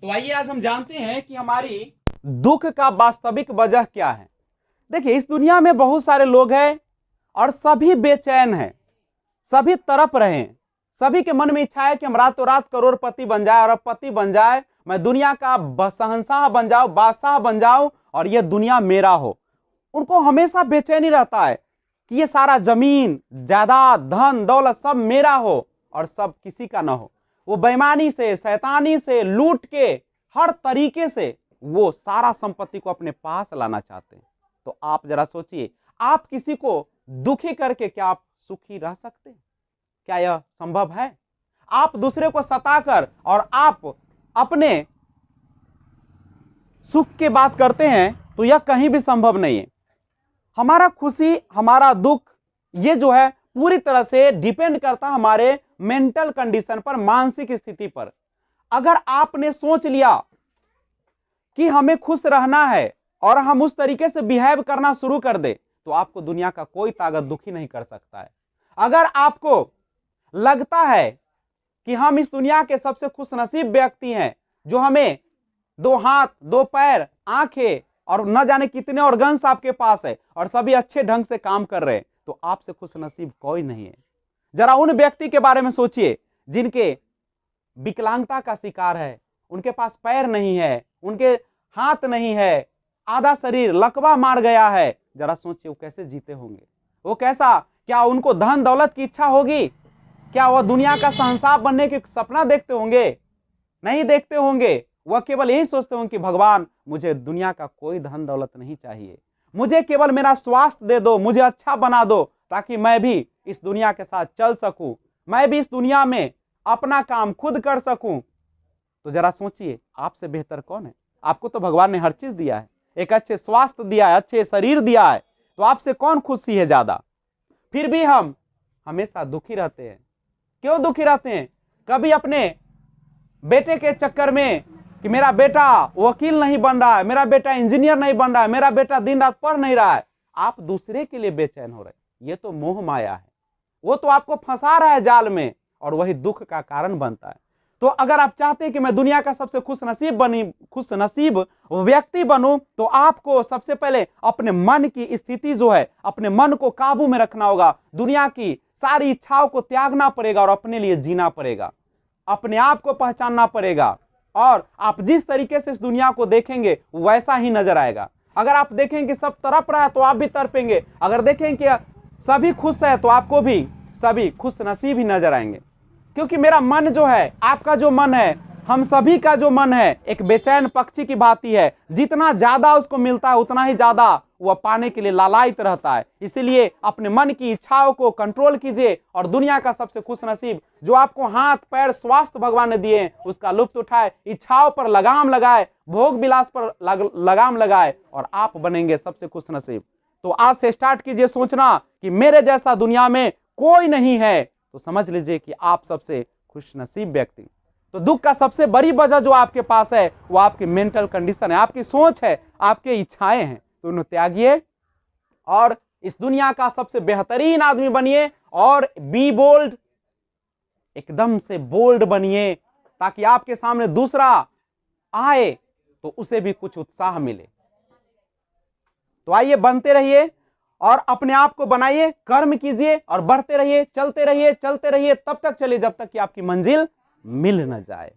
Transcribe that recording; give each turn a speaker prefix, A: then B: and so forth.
A: तो आइए आज हम जानते हैं कि हमारी दुख का वास्तविक वजह क्या है। देखिए, इस दुनिया में बहुत सारे लोग हैं और सभी बेचैन हैं, सभी तड़प रहे हैं। सभी के मन में इच्छा है कि हम रातों रात करोड़पति बन जाए, अरबपति बन जाए, मैं दुनिया का शहंशाह बन जाऊं, बादशाह बन जाऊं और यह दुनिया मेरा हो। उनको हमेशा बेचैनी रहता है कि ये सारा जमीन जायदाद धन दौलत सब मेरा हो और सब किसी का ना हो। वो बेईमानी से, शैतानी से, लूट के, हर तरीके से वो सारा संपत्ति को अपने पास लाना चाहते हैं। तो आप जरा सोचिए, आप किसी को दुखी करके क्या आप सुखी रह सकते हैं? क्या यह संभव है? आप दूसरे को सताकर और आप अपने सुख की बात करते हैं तो यह कहीं भी संभव नहीं है। हमारा खुशी, हमारा दुख, ये जो है पूरी तरह से डिपेंड करता है हमारे मेंटल कंडीशन पर, मानसिक स्थिति पर। अगर आपने सोच लिया कि हमें खुश रहना है और हम उस तरीके से बिहेव करना शुरू कर दे तो आपको दुनिया का कोई ताकत दुखी नहीं कर सकता है। अगर आपको लगता है कि हम इस दुनिया के सबसे खुशनसीब व्यक्ति हैं, जो हमें दो हाथ, दो पैर, आंखें और न जाने कितने ऑर्गन्स आपके पास है और सभी अच्छे ढंग से काम कर रहे हैं, तो आपसे खुशनसीब कोई नहीं है। जरा उन व्यक्ति के बारे में सोचिए जिनके विकलांगता का शिकार है, उनके पास पैर नहीं है, उनके हाथ नहीं है, आधा शरीर लकवा मार गया है। जरा सोचिए वो कैसे जीते होंगे, वो कैसा, क्या उनको धन दौलत की इच्छा होगी? क्या वह दुनिया का शहंशाह बनने के सपना देखते होंगे? नहीं देखते होंगे। वह केवल यही सोचते होंगे कि भगवान मुझे दुनिया का कोई धन दौलत नहीं चाहिए, मुझे केवल मेरा स्वास्थ्य दे दो, मुझे अच्छा बना दो ताकि मैं भी इस दुनिया के साथ चल सकूं, मैं भी इस दुनिया में अपना काम खुद कर सकूं। तो जरा सोचिए, आपसे बेहतर कौन है? आपको तो भगवान ने हर चीज दिया है, एक अच्छे स्वास्थ्य दिया है, अच्छे शरीर दिया है, तो आपसे कौन खुशी है ज्यादा? फिर भी हम हमेशा दुखी रहते हैं। क्यों दुखी रहते हैं? कभी अपने बेटे के चक्कर में कि मेरा बेटा वकील नहीं बन रहा है, मेरा बेटा इंजीनियर नहीं बन रहा है, मेरा बेटा दिन रात पढ़ नहीं रहा है, आप दूसरे के लिए बेचैन हो रहे। ये तो मोह माया है, वो तो आपको फंसा रहा है जाल में और वही दुख का कारण बनता है। तो अगर आप चाहते हैं कि मैं दुनिया का सबसे खुशनसीब व्यक्ति बनूं, तो आपको सबसे पहले अपने मन की स्थिति जो है, अपने मन को काबू में रखना होगा। दुनिया की सारी इच्छाओं को त्यागना पड़ेगा और अपने लिए जीना पड़ेगा, अपने आप को पहचानना पड़ेगा। और आप जिस तरीके से इस दुनिया को देखेंगे वैसा ही नजर आएगा। अगर आप देखेंगे कि सब तड़प रहा है तो आप भी तड़पेंगे, अगर देखेंगे कि सभी खुश है तो आपको भी सभी खुश नसीब ही नजर आएंगे। क्योंकि मेरा मन जो है, आपका जो मन है, हम सभी का जो मन है एक बेचैन पक्षी की भांति है। जितना ज्यादा उसको मिलता है उतना ही ज्यादा वह पाने के लिए लालायित रहता है। इसीलिए अपने मन की इच्छाओं को कंट्रोल कीजिए और दुनिया का सबसे खुशनसीब जो आपको हाथ पैर स्वास्थ्य भगवान ने दिए उसका लुत्फ उठाए, इच्छाओं पर लगाम लगाए, भोग विलास पर लगाम लगाए और आप बनेंगे सबसे खुशनसीब। तो आज से स्टार्ट कीजिए सोचना कि मेरे जैसा दुनिया में कोई नहीं है, तो समझ लीजिए कि आप सबसे खुशनसीब व्यक्ति। तो दुख का सबसे बड़ी वजह जो आपके पास है वो आपकी मेंटल कंडीशन है, आपकी सोच है, आपकी इच्छाएं हैं। तो उन्हें त्यागिए और इस दुनिया का सबसे बेहतरीन आदमी बनिए और बी बोल्ड, एकदम से बोल्ड बनिए ताकि आपके सामने दूसरा आए तो उसे भी कुछ उत्साह मिले। तो आइए बनते रहिए और अपने आप को बनाइए, कर्म कीजिए और बढ़ते रहिए, चलते रहिए, चलते रहिए, तब तक चलिए जब तक कि आपकी मंजिल मिल न जाए।